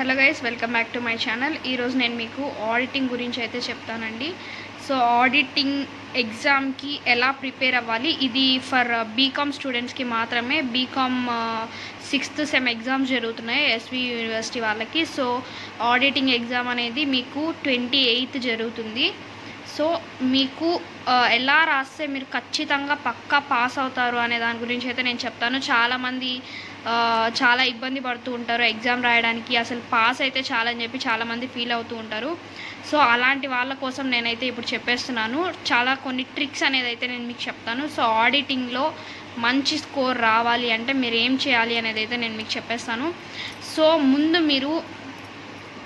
Hello guys, welcome back to my channel. ఈరోజు నేను మీకు ఆడిటింగ్ గురించి అయితే చెప్తానండి. సో ఆడిటింగ్ ఎగ్జామ్కి ఎలా ప్రిపేర్ అవ్వాలి, ఇది ఫర్ బీకామ్ స్టూడెంట్స్కి మాత్రమే. బీకామ్ 6th సెమ్ ఎగ్జామ్స్ జరుగుతున్నాయి ఎస్వి యూనివర్సిటీ వాళ్ళకి. సో ఆడిటింగ్ ఎగ్జామ్ అనేది మీకు 28th జరుగుతుంది. సో మీకు ఎలా రాస్తే మీరు ఖచ్చితంగా పక్కా పాస్ అవుతారు అనే దాని గురించి అయితే నేను చెప్తాను. చాలామంది చాలా ఇబ్బంది పడుతూ ఉంటారు ఎగ్జామ్ రాయడానికి, అసలు పాస్ అయితే చాలని చెప్పి చాలామంది ఫీల్ అవుతూ ఉంటారు. సో అలాంటి వాళ్ళ కోసం నేనైతే ఇప్పుడు చెప్పేస్తున్నాను. కొన్ని ట్రిక్స్ అనేది అయితే నేను మీకు చెప్తాను. సో ఆడిటింగ్లో మంచి స్కోర్ రావాలి అంటే మీరు ఏం చేయాలి అనేది అయితే నేను మీకు చెప్పేస్తాను. సో ముందు మీరు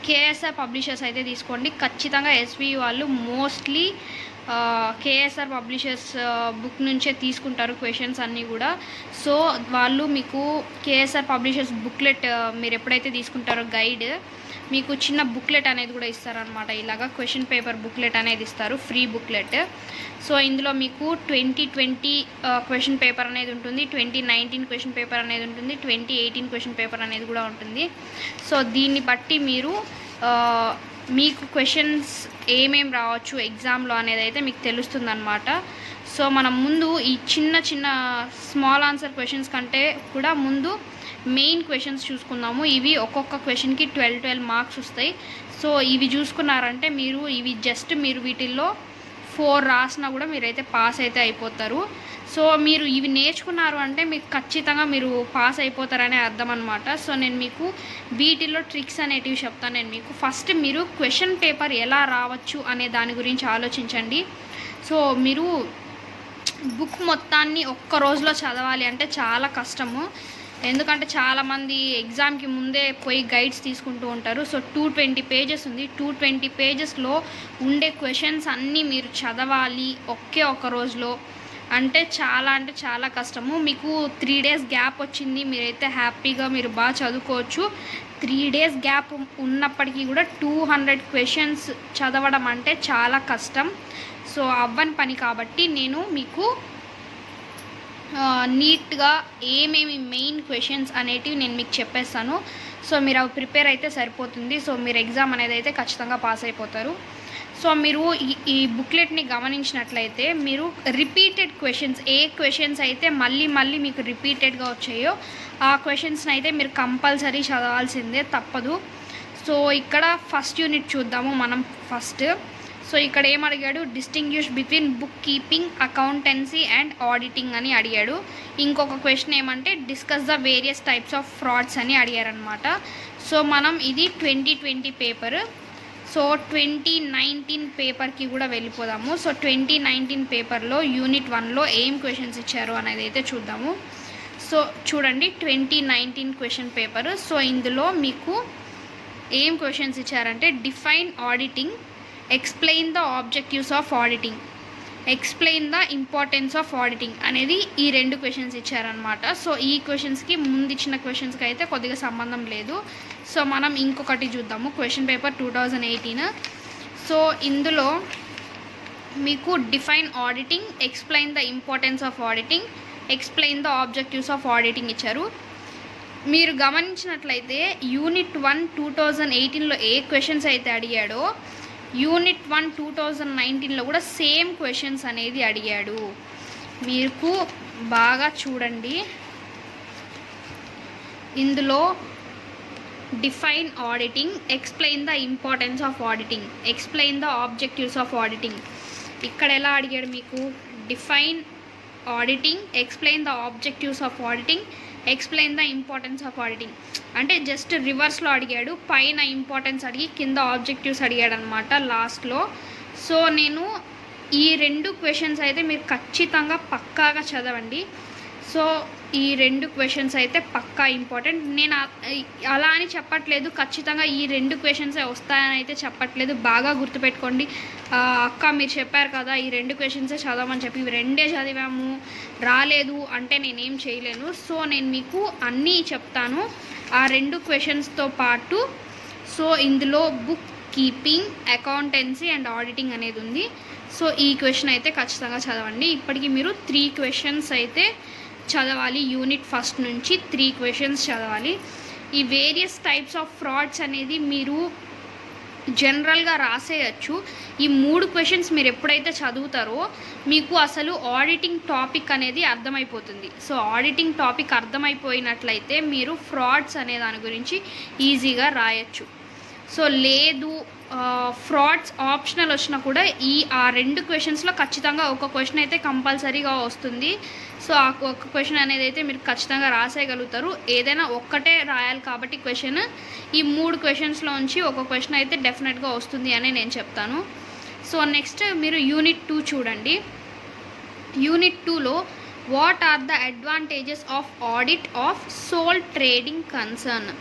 కేఎస్ఆర్ పబ్లిషర్స్ అయితే తీసుకోండి. ఖచ్చితంగా ఎస్వి వాళ్ళు మోస్ట్లీ కేఎస్ఆర్ పబ్లిషర్స్ బుక్ నుంచే తీసుకుంటారు క్వశ్చన్స్ అన్నీ కూడా. సో వాళ్ళు మీకు కేఎస్ఆర్ పబ్లిషర్స్ బుక్లెట్ మీరు ఎప్పుడైతే తీసుకుంటారో గైడ్, మీకు చిన్న బుక్లెట్ అనేది కూడా ఇస్తారనమాట. ఇలాగా క్వశ్చన్ పేపర్ బుక్లెట్ అనేది ఇస్తారు, ఫ్రీ బుక్లెట్. సో ఇందులో మీకు 2020 క్వశ్చన్ పేపర్ అనేది ఉంటుంది, 2019 క్వశ్చన్ పేపర్ అనేది ఉంటుంది, 2018 క్వశ్చన్ పేపర్ అనేది కూడా ఉంటుంది. సో దీన్ని బట్టి మీరు మీకు క్వశ్చన్స్ ఏమేం రావచ్చు ఎగ్జామ్లో అనేది అయితే మీకు తెలుస్తుందన్నమాట. సో మనం ముందు ఈ చిన్న స్మాల్ ఆన్సర్ క్వశ్చన్స్ కంటే కూడా ముందు మెయిన్ క్వశ్చన్స్ చూసుకుందాము. ఇవి ఒక్కొక్క క్వశ్చన్కి 12 మార్క్స్ వస్తాయి. సో ఇవి చూసుకున్నారంటే మీరు వీటిల్లో 4 రాసినా కూడా మీరైతే పాస్ అయితే అయిపోతారు. సో మీరు ఇవి నేర్చుకున్నారు అంటే మీకు ఖచ్చితంగా మీరు పాస్ అయిపోతారనే అర్థం అనమాట. సో నేను మీకు వీటిల్లో ట్రిక్స్ అనేటివి చెప్తాను. నేను మీకు ఫస్ట్ మీరు క్వశ్చన్ పేపర్ ఎలా రావచ్చు అనే దాని గురించి ఆలోచించండి. సో మీరు బుక్ మొత్తాన్ని ఒక్క రోజులో చదవాలి అంటే చాలా కష్టము. ఎందుకంటే చాలామంది ఎగ్జామ్కి ముందే పోయి గైడ్స్ తీసుకుంటూ ఉంటారు. సో 220 పేజెస్ ఉంది. 220 పేజెస్లో ఉండే క్వశ్చన్స్ అన్నీ మీరు చదవాలి ఒక రోజులో అంటే చాలా కష్టము. మీకు 3 days గ్యాప్ వచ్చింది, మీరైతే హ్యాపీగా మీరు బాగా చదువుకోవచ్చు. 3 days గ్యాప్ ఉన్నప్పటికీ కూడా 200 క్వశ్చన్స్ చదవడం అంటే చాలా కష్టం. సో అవ్వని పని కాబట్టి నేను మీకు నీట్గా ఏమేమి మెయిన్ క్వశ్చన్స్ అనేటివి నేను మీకు చెప్పేస్తాను. సో మీరు అవి ప్రిపేర్ అయితే సరిపోతుంది. సో మీరు ఎగ్జామ్ అనేది అయితే ఖచ్చితంగా పాస్ అయిపోతారు. సో మీరు ఈ బుక్లెట్ని గమనించినట్లయితే మీరు రిపీటెడ్ క్వశ్చన్స్, ఏ క్వశ్చన్స్ అయితే మళ్ళీ మీకు రిపీటెడ్గా వచ్చాయో ఆ క్వశ్చన్స్ని అయితే మీరు కంపల్సరీ చదవాల్సిందే, తప్పదు. సో ఇక్కడ ఫస్ట్ యూనిట్ చూద్దాము మనం ఫస్ట్. సో ఇక్కడ ఏం అడిగాడు, distinguish between book keeping, accountancy and auditing అని అడిగాడు. ఇంకొక క్వశ్చన్ ఏమంటే discuss the various types of frauds అని అడిగారనమాట. సో మనం ఇది 2020 పేపర్. సో 2019 పేపర్కి కూడా వెళ్ళిపోదాము. సో 2019 పేపర్లో యూనిట్ 1లో ఏం క్వశ్చన్స్ ఇచ్చారు అనేది అయితే చూద్దాము. సో చూడండి 2019 క్వశ్చన్ పేపర్. సో ఇందులో మీకు ఏం క్వశ్చన్స్ ఇచ్చారంటే define auditing, explain the objectives of auditing, explain the importance of auditing అనేది ఈ 2 క్వశ్చన్స్ ఇచ్చారనమాట. సో ఈ క్వశ్చన్స్కి ముందు ఇచ్చిన క్వశ్చన్స్కి అయితే కొద్దిగా సంబంధం లేదు. సో మనం ఇంకొకటి చూద్దాము, క్వశ్చన్ పేపర్ 2018. సో ఇందులో మీకు define auditing, explain the importance of auditing, explain the objectives of auditing ఇచ్చారు. మీరు గమనించినట్లయితే యూనిట్ 1 2018లో ఏ క్వశ్చన్స్ అయితే అడిగాడో యూనిట్ 1 2019లో కూడా సేమ్ క్వశ్చన్స్ అనేది అడిగాడు. మీకు బాగా చూడండి, ఇందులో define auditing, explain the importance of auditing, explain the objectives of auditing. ఇక్కడ ఎలా అడిగాడు మీకు, define auditing, explain the objectives of auditing, explain the importance of auditing. అంటే జస్ట్ రివర్స్లో అడిగాడు, పైన ఇంపార్టెన్స్ అడిగి కింద ఆబ్జెక్టివ్స్ అడిగాడు అనమాట లాస్ట్లో. సో నేను ఈ 2 క్వశ్చన్స్ అయితే మీరు ఖచ్చితంగా పక్కాగా చదవండి. సో ఈ 2 క్వశ్చన్స్ అయితే పక్కా ఇంపార్టెంట్. నేను అలా అని చెప్పట్లేదు, ఖచ్చితంగా ఈ 2 క్వశ్చన్సే వస్తాయని అయితే చెప్పట్లేదు. బాగా గుర్తుపెట్టుకోండి. అక్క మీరు చెప్పారు కదా ఈ 2 క్వశ్చన్సే చదవమని చెప్పి, ఇవి 2 చదివాము రాలేదు అంటే నేనేం చేయలేను. సో నేను మీకు అన్నీ చెప్తాను ఆ 2 క్వశ్చన్స్తో పాటు. సో ఇందులో book keeping, accountancy and auditing అనేది ఉంది. సో ఈ క్వశ్చన్ అయితే ఖచ్చితంగా చదవండి. ఇప్పటికీ మీరు 3 క్వశ్చన్స్ అయితే చదవాలి. యూనిట్ 1 నుంచి 3 క్వశ్చన్స్ చదవాలి. ఈ వేరియస్ టైప్స్ ఆఫ్ ఫ్రాడ్స్ అనేది మీరు జనరల్గా రాసేయచ్చు. ఈ 3 క్వశ్చన్స్ మీరు ఎప్పుడైతే చదువుతారో మీకు అసలు ఆడిటింగ్ టాపిక్ అనేది అర్థమైపోతుంది. సో ఆడిటింగ్ టాపిక్ అర్థమైపోయినట్లయితే మీరు ఫ్రాడ్స్ అనే దాని గురించి ఈజీగా రాయొచ్చు. సో లేదు ఫ్రాడ్స్ ఆప్షనల్ వచ్చినా కూడా ఆ 2 క్వశ్చన్స్లో ఖచ్చితంగా ఒక క్వశ్చన్ అయితే కంపల్సరీగా వస్తుంది. సో ఆ ఒక క్వశ్చన్ అనేది అయితే మీరు ఖచ్చితంగా రాసేయగలుగుతారు. ఏదైనా ఒక్కటే రాయాలి కాబట్టి క్వశ్చన్, ఈ 3 క్వశ్చన్స్లో నుంచి ఒక క్వశ్చన్ అయితే డెఫినెట్గా వస్తుంది అని నేను చెప్తాను. సో నెక్స్ట్ మీరు యూనిట్ 2 చూడండి. యూనిట్ 2లో what are the advantages of audit of sole trading concern.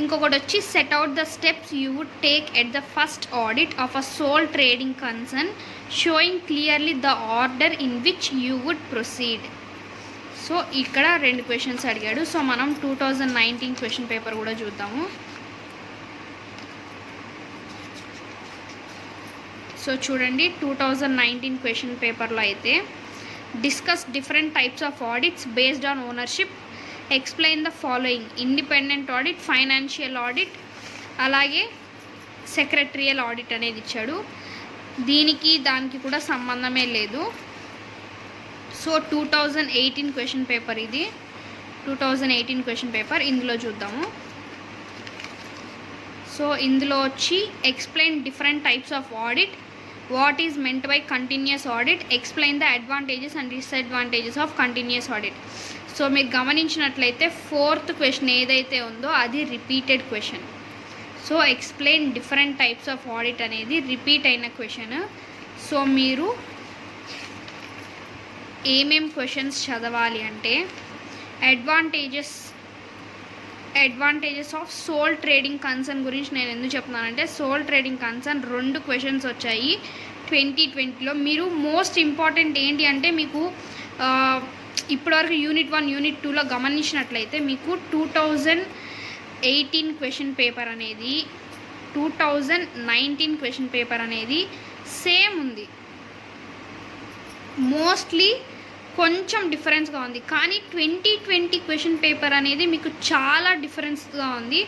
ఇంకొకటి వచ్చి set out the steps you would take at the first audit of a sole trading concern showing clearly the order in which you would proceed. So ఇక్కడ 2 questions అడిగాడు. So మనం 2019 question paper కూడా చూద్దాము. So చూడండి 2019 question పేపర్లో అయితే discuss different types of audits based on ownership, explain the following: independent audit, financial audit, అలాగే secretarial audit అనేది ఇచ్చాడు. దానికి కూడా సంబంధమే లేదు. సో 2018 క్వశ్చన్ పేపర్ ఇది. 2018 క్వశ్చన్ పేపర్ ఇందులో చూద్దాము. సో ఇందులో వచ్చి explain different types of audit, what is meant by continuous audit, explain the advantages and disadvantages of continuous audit. So మీరు గమనించినట్లయితే 4th క్వశ్చన్ ఏదైతే ఉందో అది repeated question. So explain different types of audit అనేది repeat అయిన question. So మీరు ఏమేం questions చదవాలి అంటే advantages of sole trading concern గురించి నేను ఎందుకు చెప్తున్నానంటే సోల్ ట్రేడింగ్ కన్సర్న్ 2 క్వశ్చన్స్ వచ్చాయి 2020లో. మీరు మోస్ట్ ఇంపార్టెంట్ ఏంటి అంటే మీకు ఇప్పటివరకు యూనిట్ 1 యూనిట్ 2లో గమనించినట్లయితే మీకు 2018 క్వశ్చన్ పేపర్ అనేది 2019 క్వశ్చన్ పేపర్ అనేది సేమ్ ఉంది. మోస్ట్లీ కొంచెం డిఫరెన్స్గా ఉంది, కానీ 2020 క్వశ్చన్ పేపర్ అనేది మీకు చాలా డిఫరెన్స్గా ఉంది.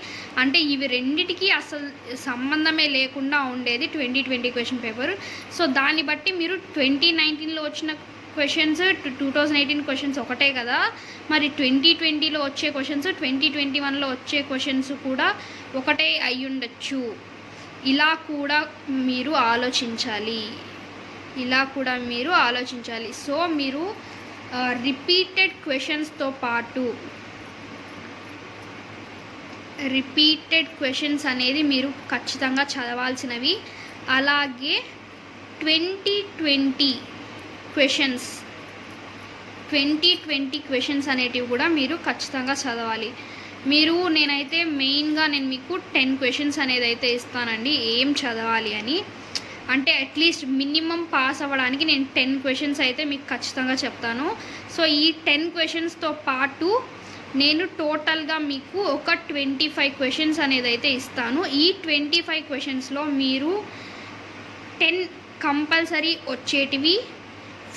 అంటే ఇవి రెండిటికి అసలు సంబంధమే లేకుండా ఉండేది 2020 క్వశ్చన్ పేపర్. సో దాన్ని బట్టి మీరు 2019లో వచ్చిన క్వశ్చన్స్ 2018 క్వశ్చన్స్ ఒకటే కదా, మరి 2020లో వచ్చే క్వశ్చన్స్ 2021లో వచ్చే క్వశ్చన్స్ కూడా ఒకటే అయి ఉండొచ్చు. ఇలా కూడా మీరు ఆలోచించాలి. సో మీరు రిపీటెడ్ క్వశ్చన్స్తో పాటు రిపీటెడ్ క్వశ్చన్స్ అనేది మీరు ఖచ్చితంగా చదవాల్సినవి. అలాగే 2020 క్వశ్చన్స్ అనేటివి కూడా మీరు ఖచ్చితంగా చదవాలి. నేనైతే మెయిన్గా మీకు 10 క్వశ్చన్స్ అనేది అయితే ఇస్తానండి ఏం చదవాలి అని. అంటే అట్లీస్ట్ మినిమం పాస్ అవ్వడానికి నేను 10 క్వశ్చన్స్ అయితే మీకు ఖచ్చితంగా చెప్తాను. సో ఈ 10 క్వశ్చన్స్తో పాటు నేను టోటల్గా మీకు ఒక 25 క్వశ్చన్స్ అనేది అయితే ఇస్తాను. ఈ 25 క్వశ్చన్స్లో మీరు 10 కంపల్సరీ వచ్చేటివి,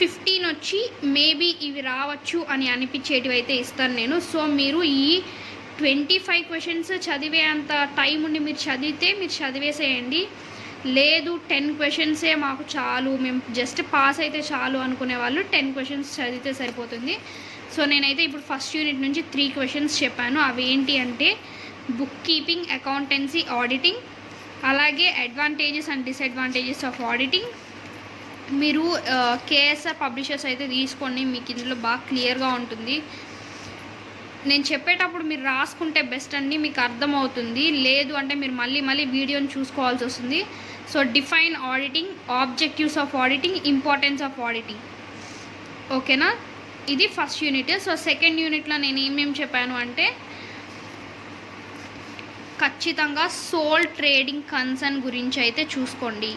15 వచ్చి మేబీ ఇవి రావచ్చు అని అనిపించేటివి అయితే ఇస్తాను నేను. సో మీరు ఈ 25 క్వశ్చన్స్ చదివే అంత టైం ఉండి మీరు చదివేసేయండి. లేదు 10 క్వశ్చన్సే మాకు చాలు, మేము జస్ట్ పాస్ అయితే చాలు అనుకునే వాళ్ళు 10 క్వశ్చన్స్ చదివితే సరిపోతుంది. సో నేనైతే ఇప్పుడు ఫస్ట్ యూనిట్ నుంచి 3 క్వశ్చన్స్ చెప్పాను. అవి ఏంటి అంటే బుక్ కీపింగ్, అకౌంటెన్సీ, ఆడిటింగ్, అలాగే advantages and disadvantages of auditing. మీరు కేఎస్ఆర్ పబ్లిషర్స్ అయితే తీసుకోండి, మీకు ఇందులో బాగా క్లియర్గా ఉంటుంది. నేను చెప్పేటప్పుడు మీరు రాసుకుంటే బెస్ట్ అండి, మీకు అర్థమవుతుంది. లేదు అంటే మీరు మళ్ళీ వీడియోని చూసుకోవాల్సి వస్తుంది. So define auditing, objectives of auditing, importance of auditing. ఓకేనా, ఇది ఫస్ట్ యూనిట్. సో సెకండ్ యూనిట్లో నేను ఏమేమి చెప్పాను అంటే ఖచ్చితంగా సోల్ ట్రేడింగ్ కన్సర్న్ గురించి అయితే చూసుకోండి.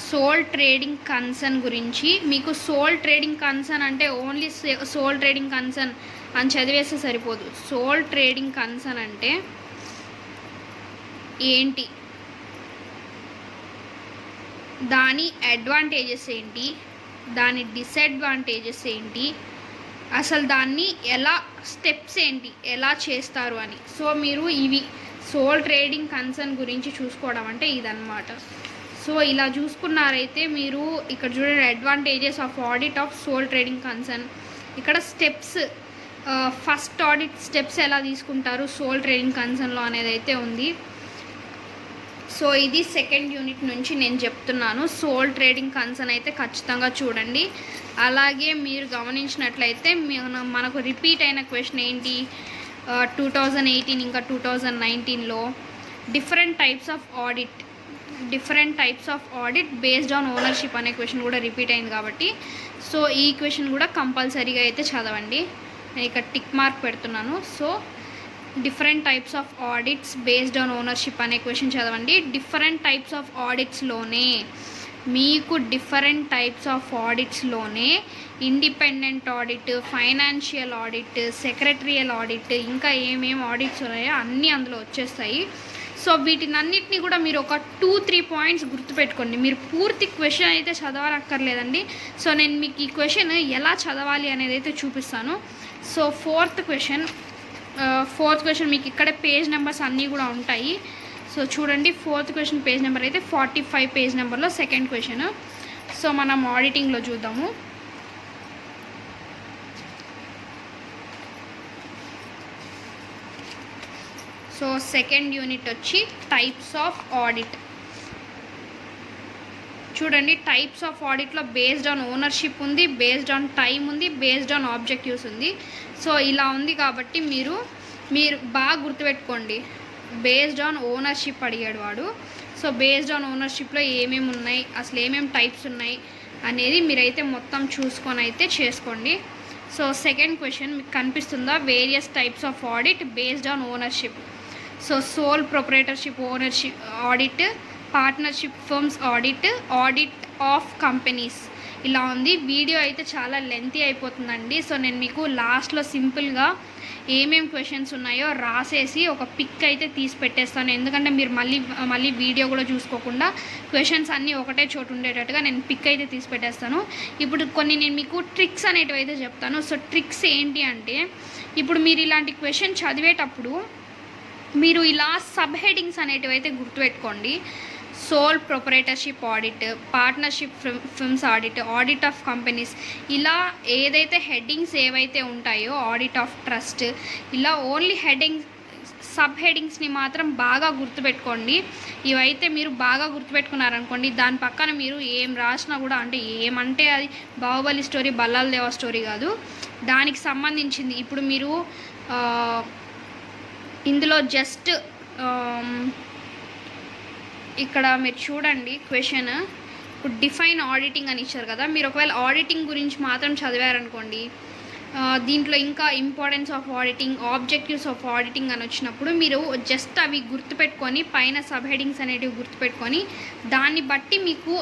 సోల్ ట్రేడింగ్ కన్సర్న్ గురించి మీకు సోల్ ట్రేడింగ్ కన్సర్న్ అంటే ఓన్లీ సోల్ ట్రేడింగ్ కన్సర్న్ అని చదివేస్తే సరిపోదు. సోల్ ట్రేడింగ్ కన్సర్న్ అంటే ఏంటి, దాని అడ్వాంటేజెస్ ఏంటి, దాని డిసడ్వాంటేజెస్ ఏంటి, అసలు దాన్ని ఎలా స్టెప్స్ ఏంటి, ఎలా చేస్తారు అని. సో మీరు ఇవి సోల్ ట్రేడింగ్ కన్సర్న్ గురించి చూసుకోవడం అంటే ఇదన్నమాట. సో ఇలా చూసుకున్నారైతే మీరు ఇక్కడ చూడండి, advantages of audit of sole trading concern. ఇక్కడ స్టెప్స్, ఫస్ట్ ఆడిట్ స్టెప్స్ ఎలా తీసుకుంటారు సోల్ ట్రేడింగ్ కన్సర్న్లో అనేది అయితే ఉంది. సో ఇది సెకండ్ యూనిట్ నుంచి నేను చెప్తున్నాను. సోల్ ట్రేడింగ్ కన్సర్న్ అయితే ఖచ్చితంగా చూడండి. అలాగే మీరు గమనించినట్లయితే మనకు రిపీట్ అయిన క్వశ్చన్ ఏంటి, 2018 ఇంకా 2019లో different types of audit based on ownership అనే క్వశ్చన్ కూడా రిపీట్ అయింది కాబట్టి సో ఈ క్వశ్చన్ కూడా కంపల్సరీగా అయితే చదవండి. నేను ఇక్కడ టిక్ మార్క్ పెడుతున్నాను. So different types of audits based on ownership అనే క్వశ్చన్ చదవండి. డిఫరెంట్ టైప్స్ ఆఫ్ ఆడిట్స్లోనే independent audit, financial audit, secretarial audit, ఇంకా ఏమేమి ఆడిట్స్ ఉన్నాయో అన్నీ అందులో వచ్చేస్తాయి. సో వీటినన్నిటిని కూడా మీరు ఒక 2-3 పాయింట్స్ గుర్తుపెట్టుకోండి. మీరు పూర్తి క్వశ్చన్ అయితే చదవాలక్కర్లేదండి. సో నేను మీకు ఈ క్వశ్చన్ ఎలా చదవాలి అనేది అయితే చూపిస్తాను. సో ఫోర్త్ క్వశ్చన్ మీకు ఇక్కడ పేజ్ నెంబర్స్ అన్నీ కూడా ఉంటాయి. సో చూడండి, ఫోర్త్ క్వశ్చన్ పేజ్ నెంబర్ అయితే 45 పేజ్ నెంబర్లో సెకండ్ క్వశ్చన్. సో మనం ఆడిటింగ్లో చూద్దాము. సో సెకండ్ యూనిట్ వచ్చి టైప్స్ ఆఫ్ ఆడిట్. చూడండి, టైప్స్ ఆఫ్ ఆడిట్లో బేస్డ్ ఆన్ ఓనర్షిప్ ఉంది, బేస్డ్ ఆన్ టైం ఉంది, బేస్డ్ ఆన్ ఆబ్జెక్టివ్స్ ఉంది. సో ఇలా ఉంది కాబట్టి మీరు బాగా గుర్తుపెట్టుకోండి. బేస్డ్ ఆన్ ఓనర్షిప్ అడిగాడు వాడు. సో బేస్డ్ ఆన్ ఓనర్షిప్లో ఏమేమి ఉన్నాయి, అసలు ఏమేమి టైప్స్ ఉన్నాయి అనేది మీరైతే మొత్తం చూసుకొని అయితే చేసుకోండి. సో సెకండ్ క్వశ్చన్ మీకు కనిపిస్తుందా, various types of audit based on ownership. So sole proprietorship ownership audit, partnership firms audit, audit of companies, ఇలా ఉంది. వీడియో అయితే చాలా లెంతీ అయిపోతుందండి. సో నేను మీకు లాస్ట్లో సింపుల్గా ఏమేమి క్వశ్చన్స్ ఉన్నాయో రాసేసి ఒక పిక్ అయితే తీసి పెట్టేస్తాను. ఎందుకంటే మీరు మళ్ళీ వీడియో కూడా చూసుకోకుండా క్వశ్చన్స్ అన్నీ ఒకటే చోటు ఉండేటట్టుగా నేను పిక్ అయితే తీసి పెట్టేస్తాను. ఇప్పుడు నేను మీకు ట్రిక్స్ అనేటివి అయితే చెప్తాను. సో ట్రిక్స్ ఏంటి అంటే, ఇప్పుడు మీరు ఇలాంటి క్వశ్చన్ చదివేటప్పుడు మీరు ఇలా సబ్ హెడింగ్స్ అనేటివి అయితే గుర్తుపెట్టుకోండి. Sole proprietorship audit, partnership firms audit, audit of companies, ఇలా ఏదైతే హెడ్డింగ్స్ ఏవైతే ఉంటాయో, ఆడిట్ ఆఫ్ ట్రస్ట్, ఇలా ఓన్లీ సబ్ హెడ్డింగ్స్ని మాత్రం బాగా గుర్తుపెట్టుకోండి. ఇవైతే మీరు బాగా గుర్తుపెట్టుకున్నారనుకోండి, దాని పక్కన మీరు ఏం రాసినా కూడా, అంటే ఏమంటే అది బాహుబలి స్టోరీ, బల్లాల దేవ స్టోరీ కాదు, దానికి సంబంధించింది. ఇప్పుడు మీరు ఇందులో జస్ట్ ఇక్కడ మీరు చూడండి క్వశ్చన్, ఇప్పుడు డిఫైన్ ఆడిటింగ్ అని ఇచ్చారు కదా, మీరు ఒకవేళ ఆడిటింగ్ గురించి మాత్రం చదివారనుకోండి, దీంట్లో ఇంకా importance of auditing, objectives of auditing అని వచ్చినప్పుడు మీరు జస్ట్ అవి గుర్తుపెట్టుకొని పైన సబ్ హెడింగ్స్ అనేటివి గుర్తుపెట్టుకొని దాన్ని బట్టి మీకు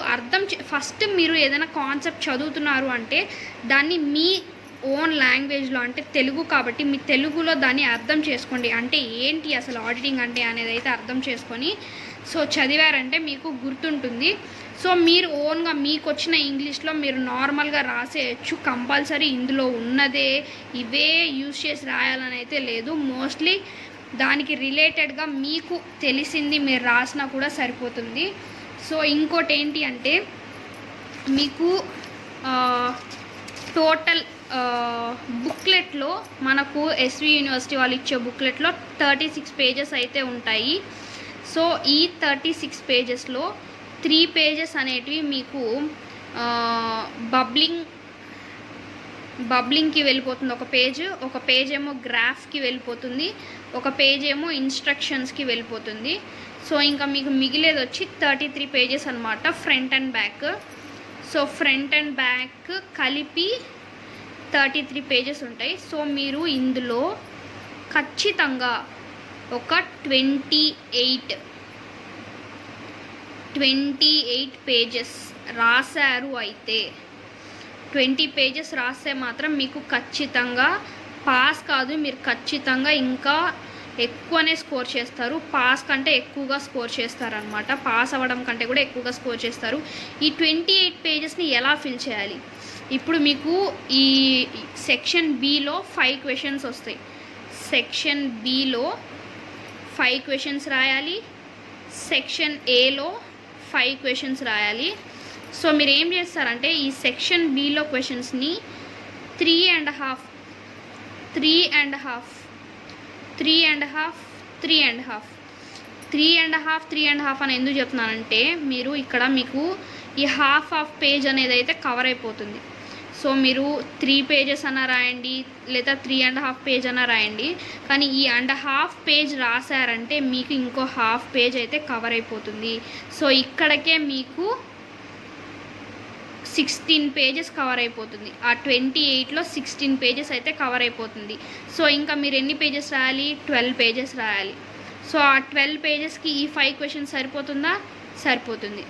ఫస్ట్ మీరు ఏదైనా కాన్సెప్ట్ చదువుతున్నారు అంటే దాన్ని మీ ఓన్ లాంగ్వేజ్లో, అంటే తెలుగు కాబట్టి మీ తెలుగులో దాన్ని అర్థం చేసుకోండి. అంటే ఏంటి అసలు ఆడిటింగ్ అంటే అనేది అయితే అర్థం చేసుకొని సో చదివారంటే మీకు గుర్తుంటుంది. సో మీరు ఓన్గా మీకు వచ్చిన ఇంగ్లీష్లో మీరు నార్మల్గా రాసేయచ్చు. కంపల్సరీ ఇందులో ఉన్నదే ఇవే యూజ్ చేసి రాయాలని అయితే లేదు. మోస్ట్లీ దానికి రిలేటెడ్గా మీకు తెలిసింది మీరు రాసినా కూడా సరిపోతుంది. సో ఇంకోటి ఏంటి అంటే, మీకు టోటల్ బుక్లెట్లో మనకు ఎస్వి యూనివర్సిటీ వాళ్ళు ఇచ్చే బుక్లెట్లో 36 పేజెస్ అయితే ఉంటాయి. సో ఈ 36 పేజెస్లో 3 పేజెస్ అనేటివి మీకు బబ్లింగ్కి వెళ్ళిపోతుంది. ఒక పేజ్ ఏమో గ్రాఫ్కి వెళ్ళిపోతుంది, ఒక పేజ్ ఏమో ఇన్స్ట్రక్షన్స్కి వెళ్ళిపోతుంది. సో ఇంకా మీకు మిగిలేది వచ్చి 33 పేజెస్ అనమాట, front and back. So front and back కలిపి 33 పేజెస్ ఉంటాయి. సో మీరు ఇందులో ఖచ్చితంగా ఒక 28 పేజెస్ రాశారు అయితే, 20 పేజెస్ రాస్తే మాత్రం మీకు ఖచ్చితంగా పాస్ కాదు, మీరు ఖచ్చితంగా ఇంకా ఎక్కువనే స్కోర్ చేస్తారు. పాస్ కంటే ఎక్కువగా స్కోర్ చేస్తారనమాట. పాస్ అవ్వడం కంటే కూడా ఎక్కువగా స్కోర్ చేస్తారు. ఈ 28 పేజెస్ని ఎలా ఫిల్ చేయాలి, ఇప్పుడు మీకు ఈ సెక్షన్ బిలో 5 క్వశ్చన్స్ వస్తాయి. సెక్షన్ బిలో 5 క్వశ్చన్స్ రాయాలి, సెక్షన్ ఏలో 5 క్వశ్చన్స్ రాయాలి. సో మీరు ఏం చేస్తారంటే ఈ సెక్షన్ బిలో క్వశ్చన్స్ని 3.5 అని ఎందుకు చెప్తున్నానంటే మీరు ఇక్కడ మీకు ఈ హాఫ్ పేజ్ అనేది అయితే కవర్ అయిపోతుంది. సో మీరు 3 పేజెస్ అన్న రాయండి లేదా 3.5 పేజ్ అన్న రాయండి, కానీ ఈ 1.5 పేజ్ రాశారంటే మీకు ఇంకో హాఫ్ పేజ్ అయితే కవర్ అయిపోతుంది. సో ఇక్కడికే మీకు 16 పేజెస్ కవర్ అయిపోతుంది. ఆ 28లో 16 పేజెస్ అయితే కవర్ అయిపోతుంది. సో ఇంకా మీరు ఎన్ని పేజెస్ రాయాలి? 12 పేజెస్ రాయాలి. సో ఆ 12 పేజెస్కి ఈ 5 క్వశ్చన్స్ సరిపోతుందా? సరిపోతుంది.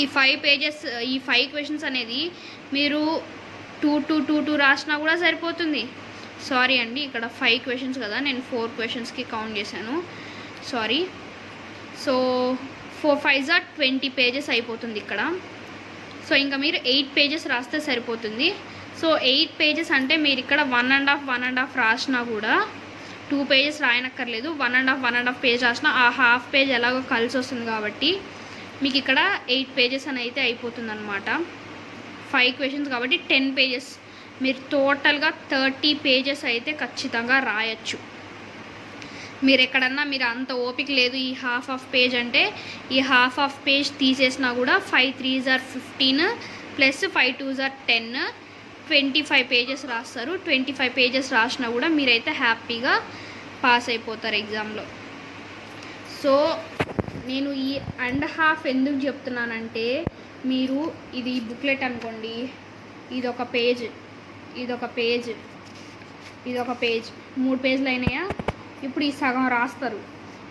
ఈ 5 క్వశ్చన్స్ అనేది మీరు 2 రాసినా కూడా సరిపోతుంది. సారీ అండి, ఇక్కడ 5 క్వశ్చన్స్ కదా, నేను 4 క్వశ్చన్స్కి కౌంట్ చేశాను, సారీ. సో 4 5 20 పేజెస్ అయిపోతుంది ఇక్కడ. సో ఇంకా మీరు 8 పేజెస్ రాస్తే సరిపోతుంది. సో 8 పేజెస్ అంటే మీరు ఇక్కడ 1.5 రాసినా కూడా 2 పేజెస్ రాయనక్కర్లేదు. 1.5 పేజ్ రాసినా ఆ హాఫ్ పేజ్ ఎలాగో కలిసి వస్తుంది కాబట్టి మీకు ఇక్కడ 8 పేజెస్ అని అయితే అయిపోతుంది అనమాట. 5 క్వశ్చన్స్ కాబట్టి 10 పేజెస్, మీరు టోటల్గా 30 పేజెస్ అయితే ఖచ్చితంగా రాయొచ్చు. మీరు ఎక్కడన్నా మీరు అంత ఓపిక లేదు ఈ హాఫ్ పేజ్ అంటే, ఈ హాఫ్ పేజ్ తీసేసినా కూడా 5 3s are 15 plus 5 2s are 10, 25 pages రాస్తారు. 25 పేజెస్ రాసినా కూడా మీరైతే హ్యాపీగా పాస్ అయిపోతారు ఎగ్జామ్లో. సో నేను ఈ 1.5 ఎందుకు చెప్తున్నానంటే, మీరు ఇది బుక్లెట్ అనుకోండి, ఇదొక పేజ్ 3 పేజీలు అయినాయా. ఇప్పుడు ఈ సగం రాస్తారు,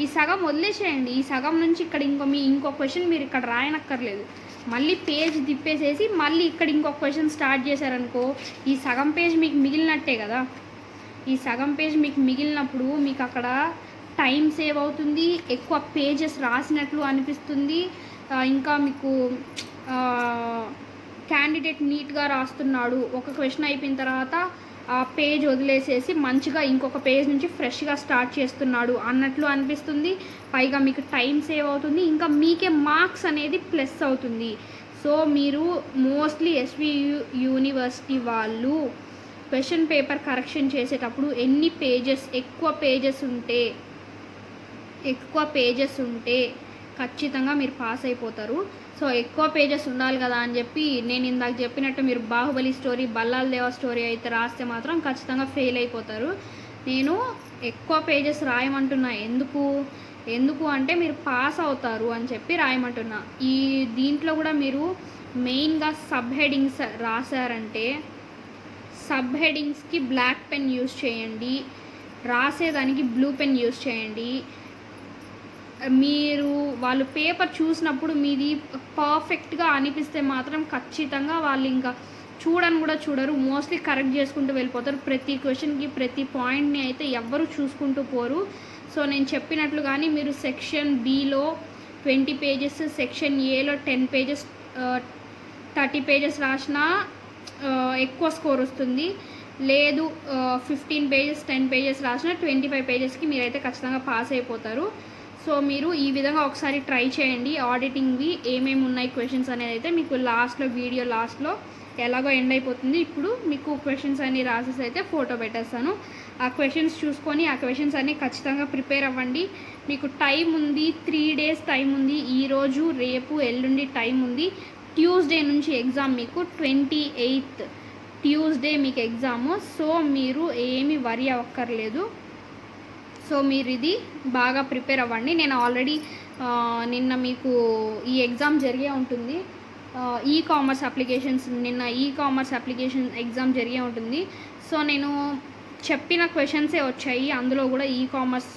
ఈ సగం వదిలేసేయండి. ఈ సగం నుంచి ఇక్కడ ఇంకో క్వశ్చన్ మీరు ఇక్కడ రాయనక్కర్లేదు. మళ్ళీ పేజ్ తిప్పేసేసి మళ్ళీ ఇక్కడ ఇంకొక క్వశ్చన్ స్టార్ట్ చేశారనుకో, ఈ సగం పేజ్ మీకు మిగిలినట్టే కదా. ఈ సగం పేజ్ మీకు మిగిలినప్పుడు మీకు అక్కడ టైం సేవ్ అవుతుంది, ఎక్కువ పేజెస్ రాసినట్లు అనిపిస్తుంది. ఇంకా మీకు క్యాండిడేట్ నీట్గా రాస్తున్నాడు, ఒక క్వశ్చన్ అయిపోయిన తర్వాత ఆ పేజ్ వదిలేసేసి మంచిగా ఇంకొక పేజ్ నుంచి ఫ్రెష్గా స్టార్ట్ చేస్తున్నాడు అన్నట్లు అనిపిస్తుంది. పైగా మీకు టైం సేవ్ అవుతుంది, ఇంకా మీకే మార్క్స్ అనేది ప్లస్ అవుతుంది. సో మీరు మోస్ట్లీ ఎస్వి యూనివర్సిటీ వాళ్ళు క్వశ్చన్ పేపర్ కరెక్షన్ చేసేటప్పుడు ఎన్ని పేజెస్ ఎక్కువ పేజెస్ ఉంటే ఖచ్చితంగా మీరు పాస్ అయిపోతారు. సో ఎక్కువ పేజెస్ ఉండాలి కదా అని చెప్పి నేను ఇందాక చెప్పినట్టు మీరు బాహుబలి స్టోరీ, బల్లాల దేవ స్టోరీ అయితే రాస్తే మాత్రం ఖచ్చితంగా ఫెయిల్ అయిపోతారు. నేను ఎక్కువ పేజెస్ రాయమంటున్నా. ఎందుకు అంటే మీరు పాస్ అవుతారు అని చెప్పి రాయమంటున్నా. దీంట్లో కూడా మీరు మెయిన్గా సబ్ హెడింగ్స్ రాశారంటే సబ్ హెడింగ్స్కి బ్లాక్ పెన్ యూజ్ చేయండి, రాసేదానికి బ్లూ పెన్ యూజ్ చేయండి. మీరు వాళ్ళు పేపర్ చూసినప్పుడు మీది పర్ఫెక్ట్గా అనిపిస్తే మాత్రం ఖచ్చితంగా వాళ్ళు ఇంకా చూడరు, మోస్ట్లీ కరెక్ట్ చేసుకుంటూ వెళ్ళిపోతారు. ప్రతి క్వశ్చన్కి ప్రతి పాయింట్ని అయితే ఎవ్వరూ చూసుకుంటూ పోరు. సో నేను చెప్పినట్లు కానీ మీరు సెక్షన్ బిలో 20 పేజెస్, సెక్షన్ ఏలో 10 పేజెస్ 30 పేజెస్ రాసినా ఎక్కువ స్కోర్ వస్తుంది. లేదు 15 పేజెస్ 10 పేజెస్ రాసినా 25 పేజెస్కి మీరైతే ఖచ్చితంగా పాస్ అయిపోతారు. సో మీరు ఈ విధంగా ఒకసారి ట్రై చేయండి. ఆడిటింగ్వి ఏమేమి ఉన్నాయి క్వశ్చన్స్ అనేది అయితే మీకు వీడియో లాస్ట్లో ఎలాగో ఎండ్ అయిపోతుంది. ఇప్పుడు మీకు క్వశ్చన్స్ అన్ని రాసేసి అయితే ఫోటో పెట్టేస్తాను. ఆ క్వశ్చన్స్ చూసుకొని ఆ క్వశ్చన్స్ అన్నీ ఖచ్చితంగా ప్రిపేర్ అవ్వండి. మీకు టైం ఉంది, 3 days టైం ఉంది. ఈరోజు రేపు ఎల్లుండి టైం ఉంది. ట్యూస్డే నుంచి ఎగ్జామ్, మీకు 28th ట్యూస్డే మీకు ఎగ్జాము. సో మీరు ఏమి వరి అవ్వక్కర్లేదు. సో మీరు ఇది బాగా ప్రిపేర్ అవ్వండి. నేను ఆల్రెడీ నిన్న మీకు ఈ ఎగ్జామ్ జరిగే ఉంటుంది, ఈ కామర్స్ అప్లికేషన్ ఎగ్జామ్ జరిగే ఉంటుంది. సో నేను చెప్పిన క్వశ్చన్సే వచ్చాయి, అందులో కూడా ఈ కామర్స్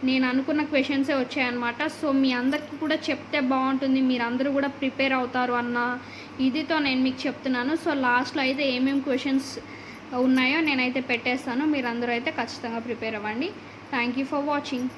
నేను అనుకున్న క్వశ్చన్సే వచ్చాయన్నమాట. సో మీ అందరికీ కూడా చెప్తే బాగుంటుంది, మీరందరూ కూడా ప్రిపేర్ అవుతారు అన్న ఇదితో నేను మీకు చెప్తున్నాను. సో లాస్ట్లో అయితే ఏమేమి క్వశ్చన్స్ ఉన్నాయో నేనైతే పెట్టేస్తాను, మీరందరూ అయితే ఖచ్చితంగా ప్రిపేర్ అవ్వండి. Thank you for watching.